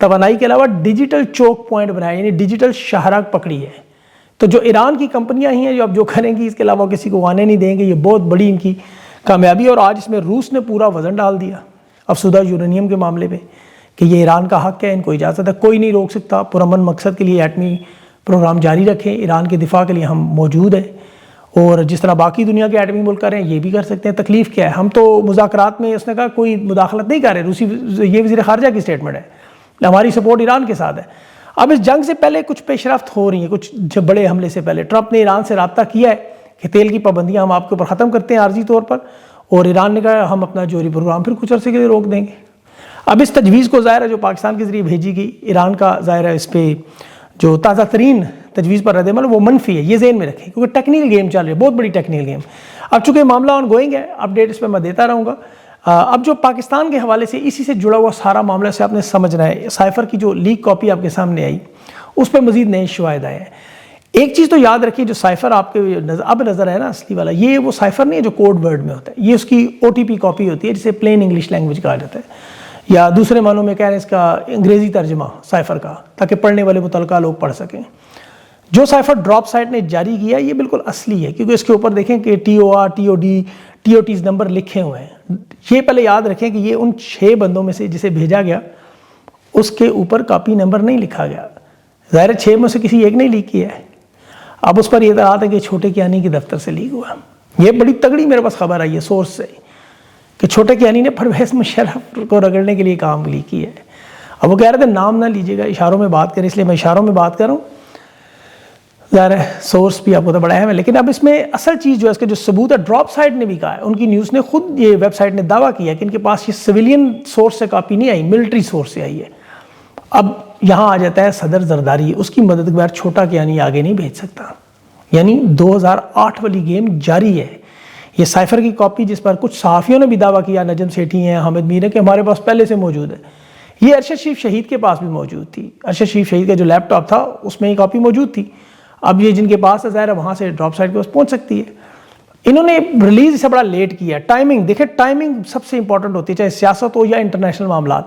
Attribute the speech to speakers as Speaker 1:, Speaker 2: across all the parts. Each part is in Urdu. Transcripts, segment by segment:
Speaker 1: توانائی کے علاوہ ڈیجیٹل چوک پوائنٹ بنایا، یعنی ڈیجیٹل شاہراہ پکڑی ہے. تو جو ایران کی کمپنیاں ہی ہیں جو اب جو کریں گی اس کے علاوہ کسی کو آنے نہیں دیں گے. یہ بہت بڑی ان کی کامیابی ہے. اور آج اس میں روس نے پورا وزن ڈال دیا افسودہ یورینیم کے معاملے میں کہ یہ ایران کا حق ہے، ان کو اجازت ہے، کوئی نہیں روک سکتا. پرامن مقصد کے لیے ایٹمی پروگرام جاری رکھیں، ایران کے دفاع کے لیے ہم موجود ہیں. اور جس طرح باقی دنیا کے ایٹمی ملک کر رہے ہیں یہ بھی کر سکتے ہیں. تکلیف کیا ہے؟ ہم تو مذاکرات میں اس نے کہا کوئی مداخلت نہیں کر رہے. روسی یہ وزیر خارجہ کی سٹیٹمنٹ ہے، ہماری سپورٹ ایران کے ساتھ ہے. اب اس جنگ سے پہلے کچھ پیش رفت ہو رہی ہیں. کچھ جب بڑے حملے سے پہلے ٹرمپ نے ایران سے رابطہ کیا ہے کہ تیل کی پابندیاں ہم آپ کے اوپر ختم کرتے ہیں عارضی طور پر، اور ایران نے کہا ہم اپنا جوہری پروگرام پھر کچھ عرصے کے لیے روک دیں گے. اب اس تجویز کو ظاہر ہے جو پاکستان کے ذریعے بھیجی گئی، ایران کا ظاہر ہے اس پہ جو تازہ ترین تجویز پر رد عمل وہ منفی ہے. یہ ذہن میں رکھیں کیونکہ ٹیکنیکل گیم چل رہی ہے، بہت بڑی ٹیکنیکل گیم. اب چونکہ معاملہ آن گوئنگ ہے، اپڈیٹ اس پہ میں دیتا رہوں گا. اب جو پاکستان کے حوالے سے اسی سے جڑا ہوا سارا معاملہ سے آپ نے سمجھنا ہے. سائفر کی جو لیک کاپی آپ کے سامنے آئی اس پہ مزید نئے شواہد آئے ہیں. ایک چیز تو یاد رکھیے، جو سائفر آپ کے اب نظر ہے نا اصلی والا، یہ وہ سائفر نہیں ہے جو کوڈ ورڈ میں ہوتا ہے. یہ اس کی OTP کاپی ہوتی ہے جسے پلین انگلش لینگویج کہا جاتا ہے، یا دوسرے معنوں میں کہہ رہے ہیں اس کا انگریزی ترجمہ سائفر کا، تاکہ پڑھنے والے متعلقہ لوگ پڑھ سکیں. جو سائفر ڈراپ سائٹ نے جاری کیا یہ بالکل اصلی ہے، کیونکہ اس کے اوپر دیکھیں کہ TOR TOD TOTs نمبر لکھے ہوئے ہیں. یہ پہلے یاد رکھیں کہ یہ ان 6 بندوں میں سے جسے بھیجا گیا اس کے اوپر کاپی نمبر نہیں لکھا گیا. ظاہر 6 میں سے کسی ایک نے لیک کیا ہے. اب اس پر یہ اطلاعات ہے کہ چھوٹے کیانی کے دفتر سے لیک ہوا. یہ بڑی تگڑی میرے پاس خبر آئی ہے سورس سے کہ چھوٹے کیانی نے پرویز مشرف کو رگڑنے کے لیے کام لیک کیا ہے. اب وہ کہہ رہے تھے نام نہ لیجیے گا، اشاروں میں بات کریں، اس لیے میں اشاروں میں بات کر رہا ہوں. ظاہر ہے سورس بھی آپ کو تو بڑا اہم ہے، لیکن اب اس میں اصل چیز جو ہے اس کا جو ثبوت ہے ڈراپ سائٹ نے بھی کہا ہے. ان کی نیوز نے خود، یہ ویب سائٹ نے دعویٰ کیا کہ ان کے پاس یہ سویلین سورس سے کاپی نہیں آئی، ملٹری سورس سے آئی ہے. اب یہاں آ جاتا ہے صدر زرداری، اس کی مدد کے بغیر چھوٹا کیانی آگے نہیں بھیج سکتا. یعنی 2008 والی گیم جاری ہے. یہ سائفر کی کاپی جس پر کچھ صحافیوں نے بھی دعویٰ کیا، نجم سیٹھی ہیں، حامد میر ہیں، کہ ہمارے پاس پہلے سے موجود ہے. یہ ارشد شریف شہید کے پاس بھی موجود تھی. ارشد شریف شہید کا جو لیپ ٹاپ تھا اس میں یہ کاپی موجود تھی. اب یہ جن کے پاس ہے ظاہر ہے وہاں سے ڈراپ سائٹ کے پاس پہنچ سکتی ہے. انہوں نے ریلیز اسے بڑا لیٹ کیا. ٹائمنگ دیکھیں، ٹائمنگ سب سے امپورٹنٹ ہوتی ہے، چاہے سیاست ہو یا انٹرنیشنل معاملات.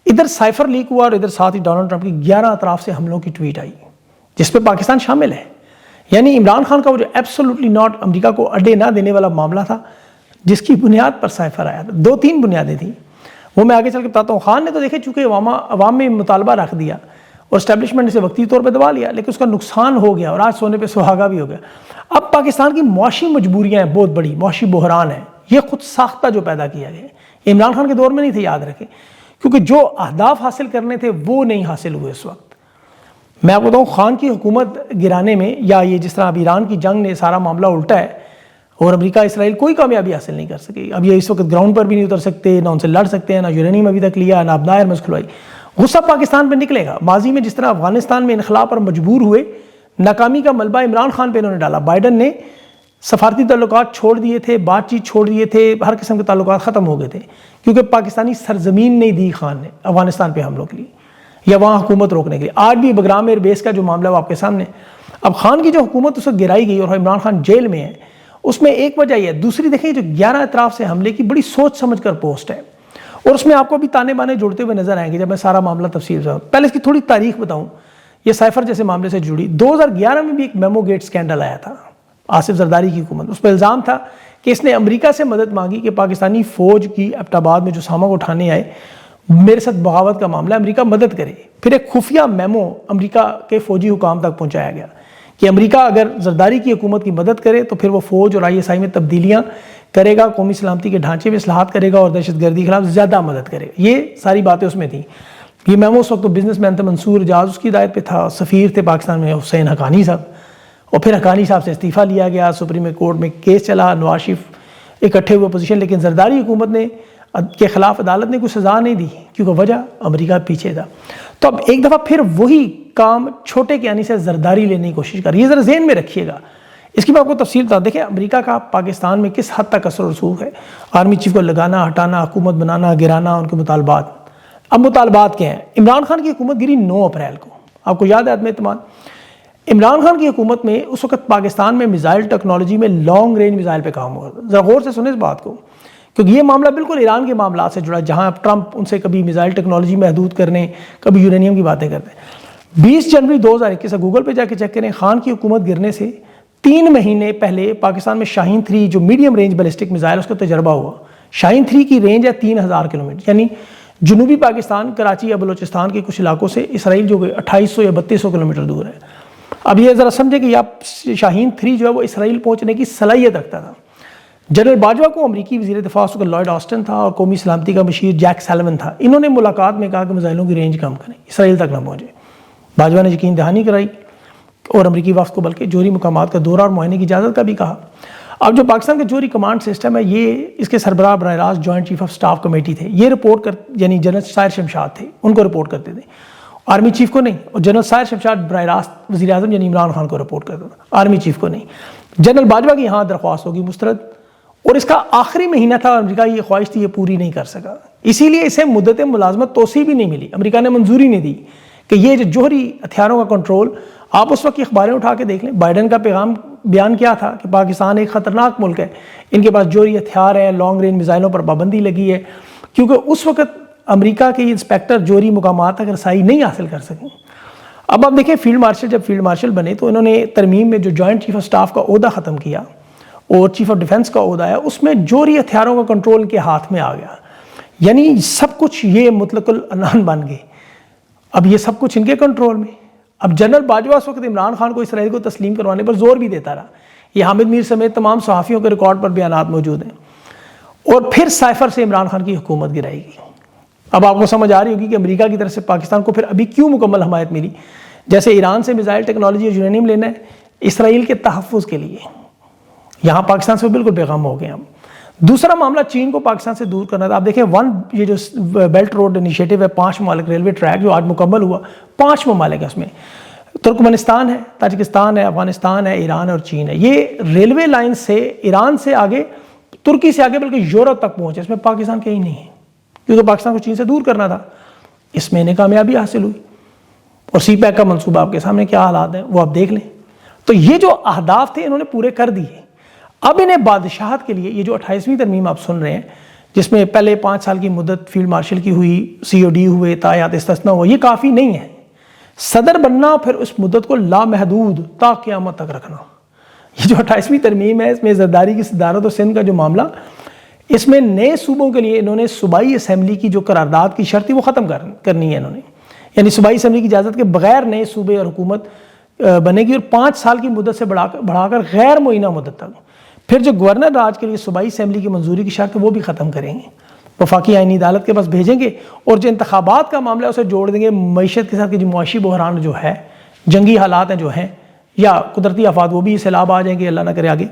Speaker 1: ادھر سائفر لیک ہوا اور ادھر ساتھ ہی ڈونلڈ ٹرمپ کی 11 اطراف سے حملوں کی ٹویٹ آئی جس پہ پاکستان شامل ہے. یعنی عمران خان کا وہ جو ایبسولوٹلی ناٹ امریکہ کو اڈے نہ دینے والا معاملہ تھا جس کی بنیاد پر سائفر آیا تھا. 2-3 بنیادیں تھیں، وہ میں آگے چل کے بتاتا ہوں. خان نے تو دیکھے چونکہ عوام میں مطالبہ رکھ دیا اور اسٹیبلشمنٹ نے اسے وقتی طور پہ دبا لیا، لیکن اس کا نقصان ہو گیا اور آج سونے پہ سہاگا بھی ہو گیا. اب پاکستان کی معاشی مجبوریاں ہیں، بہت بڑی معاشی بحران ہے. یہ خود ساختہ جو پیدا کیا گیا ہے، عمران خان کے دور میں نہیں تھے، یاد رکھیں، کیونکہ جو اہداف حاصل کرنے تھے وہ نہیں حاصل ہوئے اس وقت. میں آپ کو بتاؤں خان کی حکومت گرانے میں، یا یہ جس طرح اب ایران کی جنگ نے سارا معاملہ الٹا ہے اور امریکہ اسرائیل کوئی کامیابی حاصل نہیں کر سکی. اب یہ اس وقت گراؤنڈ پر بھی نہیں اتر سکتے، نہ ان سے لڑ سکتے ہیں، نہ یورینیم ابھی تک لیا، نہ ابنائے ارمز کھلوائی. غصہ پاکستان پہ نکلے گا. ماضی میں جس طرح افغانستان میں انخلا پر مجبور ہوئے، ناکامی کا ملبہ عمران خان پہ انہوں نے ڈالا. بائیڈن نے سفارتی تعلقات چھوڑ دیے تھے، بات چیت چھوڑ دیے تھے، ہر قسم کے تعلقات ختم ہو گئے تھے کیونکہ پاکستانی سرزمین نہیں دی خان نے افغانستان پہ حملوں کے لیے یا وہاں حکومت روکنے کے لیے. آج بھی بگرام ایئر بیس کا جو معاملہ وہ آپ کے سامنے. اب خان کی جو حکومت اس وقت گرائی گئی اور عمران خان جیل میں ہے، اس میں ایک وجہ یہ ہے. دوسری دیکھیں جو 11 اطراف سے حملے کی بڑی سوچ سمجھ کر پوسٹ ہے، اور اس میں آپ کو بھی تانے بانے جوڑتے ہوئے نظر آئیں گے جب میں سارا معاملہ تفصیل سے. پہلے اس کی تھوڑی تاریخ بتاؤں، یہ سائفر جیسے معاملے سے جڑی. 2011 میں بھی ایک میمو گیٹ سکینڈل آیا تھا آصف زرداری کی حکومت. اس پہ الزام تھا کہ اس نے امریکہ سے مدد مانگی کہ پاکستانی فوج کی ایبٹ آباد میں جو سامان کو اٹھانے آئے، میرے ساتھ بغاوت کا معاملہ، امریکہ مدد کرے. پھر ایک خفیہ میمو امریکہ کے فوجی حکام تک پہنچایا گیا کہ امریکہ اگر زرداری کی حکومت کی مدد کرے تو پھر وہ فوج اور ISI میں تبدیلیاں کرے گا، قومی سلامتی کے ڈھانچے میں اصلاحات کرے گا اور دہشت گردی کے خلاف زیادہ مدد کرے گا. یہ ساری باتیں اس میں تھیں. یہ میمو اس وقت تو بزنس مین تھے، منصور اجاز اس کی ہدایت پہ تھا. سفیر تھے پاکستان میں حسین حقانی صاحب، اور پھر حقانی صاحب سے استعفیٰ لیا گیا. سپریم کورٹ میں کیس چلا، نواز شریف اکٹھے ہوئے اپوزیشن، لیکن زرداری حکومت نے کے خلاف عدالت نے کوئی سزا نہیں دی کیونکہ وجہ امریکہ پیچھے تھا. تو اب ایک دفعہ پھر وہی کام چھوٹے کیانی سے زرداری لینے کی کوشش کر. یہ ذرا ذہن میں رکھیے گا. اس کی میں آپ کو تفصیل بتا. دیکھیں امریکہ کا پاکستان میں کس حد تک اثر و رسوخ ہے. آرمی چیف کو لگانا، ہٹانا، حکومت بنانا، گرانا، ان کے مطالبات. اب مطالبات کیا ہیں؟ عمران خان کی حکومت گری 9 اپریل کو. آپ کو یاد ہے عدم اعتماد. عمران خان کی حکومت میں اس وقت پاکستان میں میزائل ٹیکنالوجی میں لانگ رینج میزائل پہ کام ہوا. ذرا غور سے سنیں اس بات کو کیونکہ یہ معاملہ بالکل ایران کے معاملات سے جڑا ہے، جہاں ٹرمپ ان سے کبھی میزائل ٹیکنالوجی محدود کرنے، کبھی یورینیم کی باتیں کرتے ہیں۔ 20 جنوری 2021 سے گوگل پہ جا کے چیک کریں، خان کی حکومت گرنے سے 3 مہینے پہلے پاکستان میں شاہین 3 جو میڈیم رینج بیلسٹک میزائل اس کا تجربہ ہوا۔ شاہین 3 کی رینج ہے 3000 کلومیٹر، یعنی جنوبی پاکستان کراچی یا بلوچستان کے کچھ علاقوں سے اسرائیل جو 2800 یا 3200 کلومیٹر دور ہے۔ اب یہ ذرا سمجھیں کہ شاہین 3 جو ہے وہ اسرائیل پہنچنے کی صلاحیت رکھتا تھا۔ جنرل باجوہ کو امریکی وزیر دفاع لارڈ آسٹن تھا اور قومی سلامتی کا مشیر جیک سیلون تھا، انہوں نے ملاقات میں کہا کہ میزائلوں کی رینج کم کریں، اسرائیل تک نہ پہنچے۔ باجوہ نے یقین دہانی کرائی اور امریکی وفد کو بلکہ جوہری مقامات کا دورہ اور معائنے کی اجازت کا بھی کہا۔ اب جو پاکستان کا جوہری کمانڈ سسٹم ہے، یہ اس کے سربراہ براہ راست joint chief of staff committee تھے، یہ یعنی جنرل سائر شمشاد تھے، ان کو رپورٹ کرتے تھے، آرمی چیف کو نہیں۔ اور جنرل سائر شمشاد براہ راست وزیر اعظم یعنی عمران خان کو رپورٹ کرتا تھا، آرمی چیف کو نہیں۔ جنرل باجوہ کی یہاں درخواست ہوگی مسترد، اور اس کا آخری مہینہ تھا اور امریکہ یہ خواہش تھی، یہ پوری نہیں کر سکا، اسی لیے اسے مدت ملازمت توسیع بھی نہیں ملی، امریکہ نے منظوری نہیں دی کہ یہ جو جوہری ہتھیاروں کا کنٹرول، آپ اس وقت کی اخباریں اٹھا کے دیکھ لیں، بائیڈن کا بیان کیا تھا کہ پاکستان ایک خطرناک ملک ہے، ان کے پاس جوہری ہتھیار ہیں، لانگ رینج میزائلوں پر پابندی لگی ہے، کیونکہ اس وقت امریکہ کے انسپیکٹر جوہری مقامات تک رسائی نہیں حاصل کر سکیں۔ اب آپ دیکھیں فیلڈ مارشل جب فیلڈ مارشل بنے تو انہوں نے ترمیم میں جو جوائنٹ چیف آف سٹاف کا عہدہ ختم کیا اور چیف آف ڈیفنس کا عہدہ ہے، اس میں جوہری ہتھیاروں کا کنٹرول ان کے ہاتھ میں آ گیا، یعنی سب کچھ یہ مطلق العنان بن گئے، اب یہ سب کچھ ان کے کنٹرول میں۔ اب جنرل باجوہ اس وقت عمران خان کو اسرائیل کو تسلیم کروانے پر زور بھی دیتا رہا، یہ حامد میر سمیت تمام صحافیوں کے ریکارڈ پر بیانات موجود ہیں، اور پھر سائفر سے عمران خان کی حکومت گرائی گئی۔ اب آپ کو سمجھ آ رہی ہوگی کہ امریکہ کی طرف سے پاکستان کو پھر ابھی کیوں مکمل حمایت ملی، جیسے ایران سے میزائل ٹیکنالوجی اور یورینیم لینا ہے اسرائیل کے تحفظ کے لیے، یہاں پاکستان سے بالکل بیغم ہو گئے ہم۔ دوسرا معاملہ چین کو پاکستان سے دور کرنا تھا۔ آپ دیکھیں یہ جو بیلٹ روڈ انیشیٹو ہے، 5 ممالک ریلوے ٹریک جو آج مکمل ہوا، 5 ممالک ہے، اس میں ترکمنستان ہے، تاجکستان ہے، افغانستان ہے، ایران ہے اور چین ہے۔ یہ ریلوے لائن سے ایران سے آگے، ترکی سے آگے بلکہ یورپ تک پہنچے، اس میں پاکستان کہیں نہیں ہے، کیونکہ پاکستان کو چین سے دور کرنا تھا۔ اس میں انہیں کامیابی حاصل ہوئی، اور سی پیک کا منصوبہ آپ کے سامنے کیا حالات ہیں وہ آپ دیکھ لیں۔ تو یہ جو اہداف تھے انہوں نے پورے کر دیے۔ اب انہیں بادشاہت کے لیے یہ جو 28ویں ترمیم آپ سن رہے ہیں، جس میں پہلے 5 سال کی مدت فیلڈ مارشل کی ہوئی، COD ہوئے، تایات استثنا ہوا، یہ کافی نہیں ہے۔ صدر بننا، پھر اس مدت کو لامحدود تا قیامت تک رکھنا، یہ جو 28ویں ترمیم ہے، اس میں زرداری کی صدارت اور سندھ کا جو معاملہ، اس میں نئے صوبوں کے لیے انہوں نے صوبائی اسمبلی کی جو قرارداد کی شرط تھی وہ ختم کرنی ہے انہوں نے، یعنی صوبائی اسمبلی کی اجازت کے بغیر نئے صوبے اور حکومت بنے گی، اور 5 سال کی مدت سے بڑھا کر غیر معینہ مدت تک۔ پھر جو گورنر راج کے لیے صوبائی اسمبلی کی منظوری کی شرط وہ بھی ختم کریں گے، وفاقی آئینی عدالت کے پاس بھیجیں گے، اور جو انتخابات کا معاملہ ہے اسے جوڑ دیں گے معیشت کے ساتھ، کہ جو معاشی بحران جو ہے، جنگی حالات ہیں جو ہیں، یا قدرتی آفات، وہ بھی سیلاب آ جائیں گے اللہ نہ کرے آگے،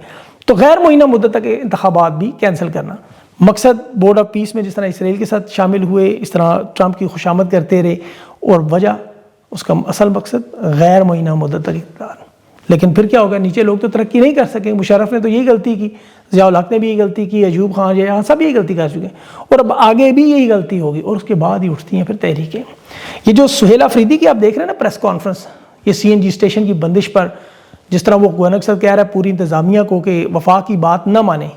Speaker 1: تو غیر معینہ مدت تک انتخابات بھی کینسل کرنا۔ مقصد بورڈ آف پیس میں جس طرح اسرائیل کے ساتھ شامل ہوئے، اس طرح ٹرمپ کی خوشامد کرتے رہے، اور وجہ اس کا اصل مقصد غیر معینہ مدت تک اقتدار۔ لیکن پھر کیا ہوگا، نیچے لوگ تو ترقی نہیں کر سکیں، مشرف نے تو یہی غلطی کی، ضیاء الحق نے بھی یہی غلطی کی، ایوب خان یہاں سب یہی غلطی کر چکے ہیں، اور اب آگے بھی یہی غلطی ہوگی، اور اس کے بعد ہی اٹھتی ہیں پھر تحریکیں۔ یہ جو سہیل آفریدی کی آپ دیکھ رہے ہیں نا پریس کانفرنس، یہ CNG اسٹیشن کی بندش پر جس طرح وہ گورنر صاحب کہہ رہا ہے پوری انتظامیہ کو کہ وفاق کی بات نہ مانے،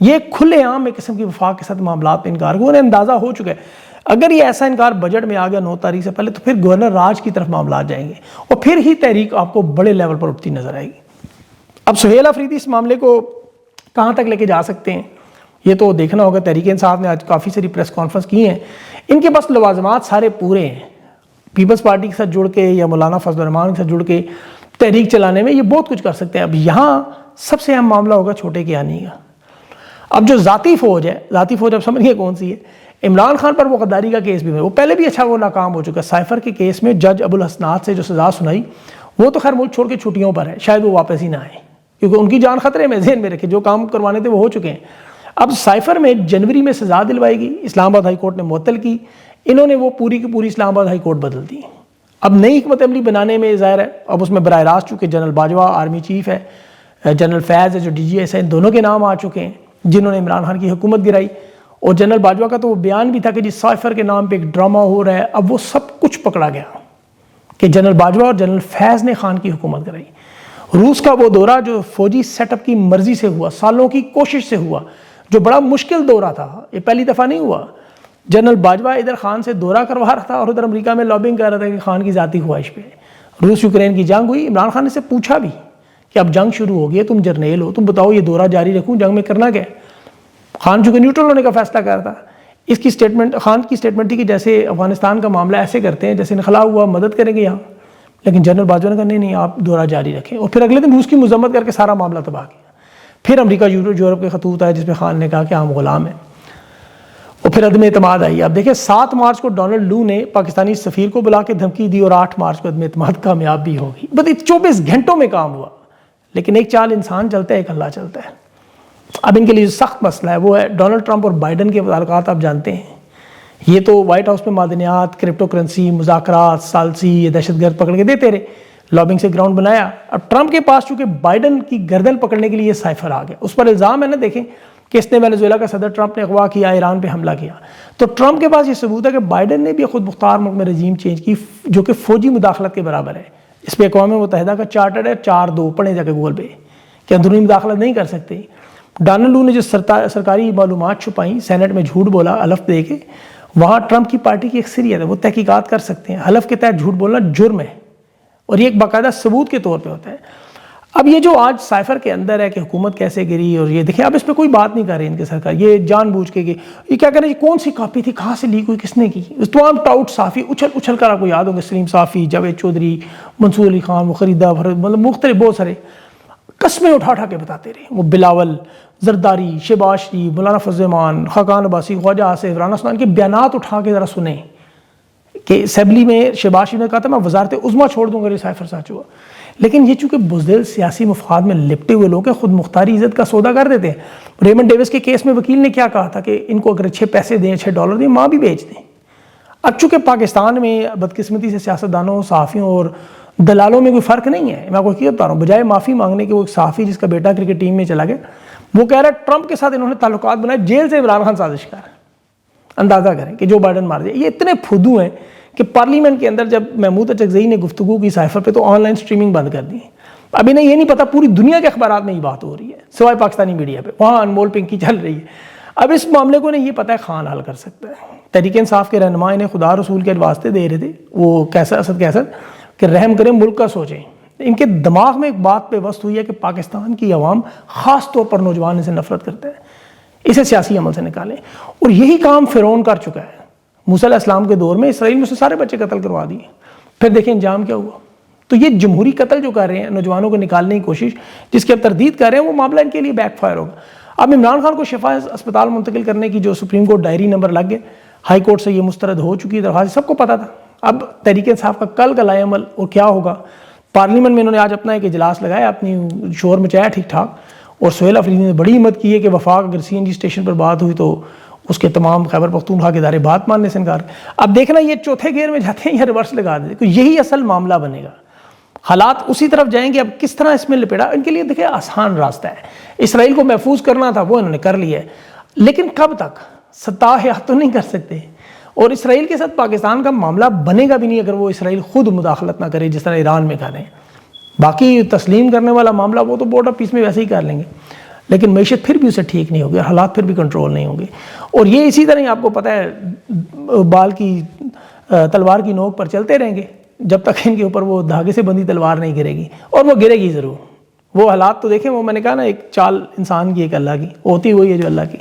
Speaker 1: یہ کھلے عام ایک قسم کی وفاق کے ساتھ معاملات پہ انکار، انہیں اندازہ ہو چکا ہے اگر یہ ایسا انکار بجٹ میں آ گیا 9 تاریخ سے پہلے، تو پھر گورنر راج کی طرف معاملات جائیں گے، اور پھر ہی تحریک آپ کو بڑے لیول پر اٹھتی نظر آئے گی۔ اب سہیل آفریدی اس معاملے کو کہاں تک لے کے جا سکتے ہیں، یہ تو دیکھنا ہوگا۔ تحریک انصاف نے آج کافی ساری پریس کانفرنس کی ہیں، ان کے پاس لوازمات سارے پورے ہیں، پیپلز پارٹی کے ساتھ جڑ کے یا مولانا فضل الرحمان کے ساتھ جڑ کے تحریک چلانے میں یہ بہت کچھ کر سکتے ہیں۔ اب یہاں سب سے اہم معاملہ ہوگا چھوٹے کے آنی کا۔ اب جو ذاتی فوج ہے، ذاتی فوج اب سمجھ گئے کون سی ہے، عمران خان پر وہ غداری کا کیس بھی ہے، وہ پہلے بھی اچھا وہ ناکام ہو چکا، سائفر کے کیس میں جج ابو الحسنات سے جو سزا سنائی، وہ تو خیر ملک چھوڑ کے چھٹیوں پر ہے، شاید وہ واپس ہی نہ آئے، کیونکہ ان کی جان خطرے میں، ذہن میں رکھے جو کام کروانے تھے وہ ہو چکے ہیں۔ اب سائفر میں جنوری میں سزا دلوائی گئی، اسلام آباد ہائی کورٹ نے معطل کی، انہوں نے وہ پوری کی پوری اسلام آباد ہائی کورٹ بدل دی۔ اب نئی حکمت عملی بنانے میں ظاہر ہے، اب اس میں براہ راست چونکہ جنرل باجوہ آرمی چیف ہے، جنرل فیض ہے جو DGS ہے، ان دونوں کے نام آ چکے ہیں جنہوں نے عمران خان کی حکومت گرائی، اور جنرل باجوہ کا تو وہ بیان بھی تھا کہ جس سائفر کے نام پہ ایک ڈرامہ ہو رہا ہے، اب وہ سب کچھ پکڑا گیا کہ جنرل باجوہ اور جنرل فیض نے خان کی حکومت کرائی۔ روس کا وہ دورہ جو فوجی سیٹ اپ کی مرضی سے ہوا، سالوں کی کوشش سے ہوا، جو بڑا مشکل دورہ تھا، یہ پہلی دفعہ نہیں ہوا. جنرل باجوہ ادھر خان سے دورہ کروا رہا تھا اور ادھر امریکہ میں لابنگ کر رہا تھا کہ خان کی ذاتی خواہش پہ. روس یوکرین کی جنگ ہوئی، عمران خان نے سے پوچھا بھی کہ اب جنگ شروع ہو گئی ہے، تم جرنیل ہو، تم بتاؤ یہ دورہ جاری رکھوں، جنگ میں کرنا کیا ہے؟ خان چونکہ نیوٹرل ہونے کا فیصلہ کر رہا تھا. اس کی سٹیٹمنٹ، خان کی سٹیٹمنٹ تھی کہ جیسے افغانستان کا معاملہ ایسے کرتے ہیں جیسے انخلا ہوا مدد کریں گے یہاں. لیکن جنرل باجوہ نے کہا نہیں آپ دورہ جاری رکھیں، اور پھر اگلے دن روس کی مذمت کر کے سارا معاملہ تباہ کیا. پھر امریکہ یورپ کے خطوط آئے جس میں خان نے کہا کہ ہم غلام ہیں، اور پھر عدم اعتماد آئی. اب دیکھیں 7 مارچ کو ڈونلڈ لو نے پاکستانی سفیر کو بلا کے دھمکی دی اور 8 مارچ کو عدم اعتماد کامیاب بھی ہو گئی. بس 24 گھنٹوں میں کام ہوا. لیکن ایک چال انسان چلتا ہے، ایک اللہ چلتا ہے. اب ان کے لیے جو سخت مسئلہ ہے وہ ہے ڈونلڈ ٹرمپ اور بائیڈن کے تعلقات. آپ جانتے ہیں یہ تو وائٹ ہاؤس میں معدنیات، کرپٹو کرنسی، مذاکرات، ثالثی، یہ دہشت گرد پکڑ کے دیتے رہے، لابنگ سے گراؤنڈ بنایا. اب ٹرمپ کے پاس چونکہ بائیڈن کی گردن پکڑنے کے لیے یہ سائفر آ گیا. اس پر الزام ہے نا، دیکھیں کہ اس نے وینزویلا کا صدر ٹرمپ نے اغوا کیا، ایران پہ حملہ کیا. تو ٹرمپ کے پاس یہ ثبوت ہے کہ بائیڈن نے بھی خود مختار ملک میں رجیم چینج کی جو کہ فوجی مداخلت کے برابر ہے. اس پہ اقوام متحدہ کا چارٹر ہے 4-2، پڑھیں جا کے گوگل پہ کہ اندرونی مداخلت نہیں کر سکتے. ڈونلڈ لو نے جو سرکاری معلومات چھپائیں، سینٹ میں جھوٹ بولا حلف دے کے، وہاں ٹرمپ کی پارٹی کی اکثریت ہے، وہ تحقیقات کر سکتے ہیں. حلف کے تحت جھوٹ بولنا جرم ہے اور یہ ایک باقاعدہ ثبوت کے طور پہ ہوتا ہے. اب یہ جو آج سائفر کے اندر ہے کہ حکومت کیسے گری، اور یہ دیکھیں اب اس پہ کوئی بات نہیں کر رہی ان کے سرکار، یہ جان بوجھ کے یہ کیا کر رہے ہیں، یہ کون سی کاپی تھی، کہاں سے لیک ہوئی، کس نے کی. تمام ٹاؤٹ صحافی اچھل کر، آپ کو یاد ہوگا سلیم صافی، جاوید چودھری، منصور علی خان، مخریدہ، مطلب مختلف بہت سارے قسمیں اٹھا کے بتاتے رہے. وہ بلاول، زرداری، شہباز شریف، مولانا فضل الرحمان، خاقان عباسی، خواجہ آصف، رانا سلطان کے بیانات اٹھا کے ذرا سنیں کہ اسمبلی میں شہباز شریف نے کہا تھا میں وزارت عظمیٰ چھوڑ دوں گا یہ سائفر سچ ہوا. لیکن یہ چونکہ بزدل سیاسی مفاد میں لپٹے ہوئے لوگ ہیں، خود مختاری عزت کا سودا کر دیتے ہیں. ریمنڈ ڈیوس کے کیس میں وکیل نے کیا کہا تھا کہ ان کو اگر اچھے پیسے دیں، $6 دیں، ماں بھی بیچ دیں. اب چونکہ پاکستان میں بدقسمتی سے سیاستدانوں، صحافیوں اور دلالوں میں کوئی فرق نہیں ہے. میں آپ کو کیا بتا رہا ہوں، بجائے معافی مانگنے کے وہ ایک صحافی جس کا بیٹا کرکٹ ٹیم میں چلا گیا، وہ کہہ رہا ہے ٹرمپ کے ساتھ انہوں نے تعلقات بنائے، جیل سے عمران خان سازش کر. اندازہ کریں کہ جو بائیڈن مار دیا. یہ اتنے پھدو ہیں کہ پارلیمنٹ کے اندر جب محمود اچکزئی نے گفتگو کی سائفر پہ تو آن لائن سٹریمنگ بند کر دی. اب انہیں یہ نہیں پتا پوری دنیا کے اخبارات میں یہ بات ہو رہی ہے سوائے پاکستانی میڈیا پہ، وہاں انمول پنکی چل رہی ہے. اب اس معاملے کو انہیں یہ پتا ہے خان حل کر سکتا ہے. تحریک انصاف کے رہنما انہیں خدا رسول کے واسطے دے رہے تھے، وہ اسد کہ رحم کریں، ملک کا سوچیں. ان کے دماغ میں ایک بات پہ وسط ہوئی ہے کہ پاکستان کی عوام خاص طور پر نوجوان ان سے نفرت کرتا ہے، اسے سیاسی عمل سے نکالیں. اور یہی کام فرعون کر چکا ہے. موسیٰ علیہ السلام کے دور میں اسرائیل میں سے سارے بچے قتل کروا دیے، پھر دیکھیں انجام کیا ہوا. تو یہ جمہوری قتل جو کر رہے ہیں، نوجوانوں کو نکالنے کی کوشش جس کی اب تردید کر رہے ہیں، وہ معاملہ ان کے لیے بیک فائر ہوگا. اب عمران خان کو شفا اسپتال منتقل کرنے کی جو سپریم کورٹ ڈائری نمبر لگ گئے، ہائی کورٹ سے یہ مسترد ہو چکی ہے درخواست، سب کو پتا تھا. اب تحریک انصاف کا کل کا لائے عمل اور کیا ہوگا. پارلیمنٹ میں انہوں نے آج اپنا ایک اجلاس لگایا، اپنی شور مچایا ٹھیک ٹھاک، اور سہیل افریدی نے بڑی ہمت کی ہے کہ وفاق اگر CNG اسٹیشن پر بات ہوئی تو اس کے تمام خیبر پختونخوا کے ادارے بات ماننے سے انکار. اب دیکھنا یہ چوتھے گیئر میں جاتے ہیں یا ریورس لگا دیتے، تو یہی اصل معاملہ بنے گا. حالات اسی طرف جائیں گے. اب کس طرح اس میں لپیڑا، ان کے لیے دیکھیں آسان راستہ ہے. اسرائیل کو محفوظ کرنا تھا، وہ انہوں نے کر لیا ہے، لیکن کب تک؟ سطاح تو نہیں کر سکتے. اور اسرائیل کے ساتھ پاکستان کا معاملہ بنے گا بھی نہیں اگر وہ اسرائیل خود مداخلت نہ کرے جس طرح ایران میں کر رہے ہیں. باقی تسلیم کرنے والا معاملہ وہ تو بورڈ آف پیس میں ویسے ہی کر لیں گے، لیکن معیشت پھر بھی اسے ٹھیک نہیں ہوگی، حالات پھر بھی کنٹرول نہیں ہوں گے. اور یہ اسی طرح ہی آپ کو پتہ ہے بال کی تلوار کی نوک پر چلتے رہیں گے جب تک ان کے اوپر وہ دھاگے سے بندھی تلوار نہیں گرے گی، اور وہ گرے گی ضرور. وہ حالات تو دیکھیں، وہ میں نے کہا نا ایک چال انسان کی ایک اللہ کی ہوتی ہوئی ہے جو اللہ کی.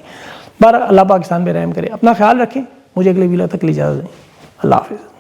Speaker 1: بہرحال اللہ پاکستان پہ رحم کرے. اپنا خیال رکھیں. مجھے اگلے ویلا تک اجازت دیں. اللہ حافظ.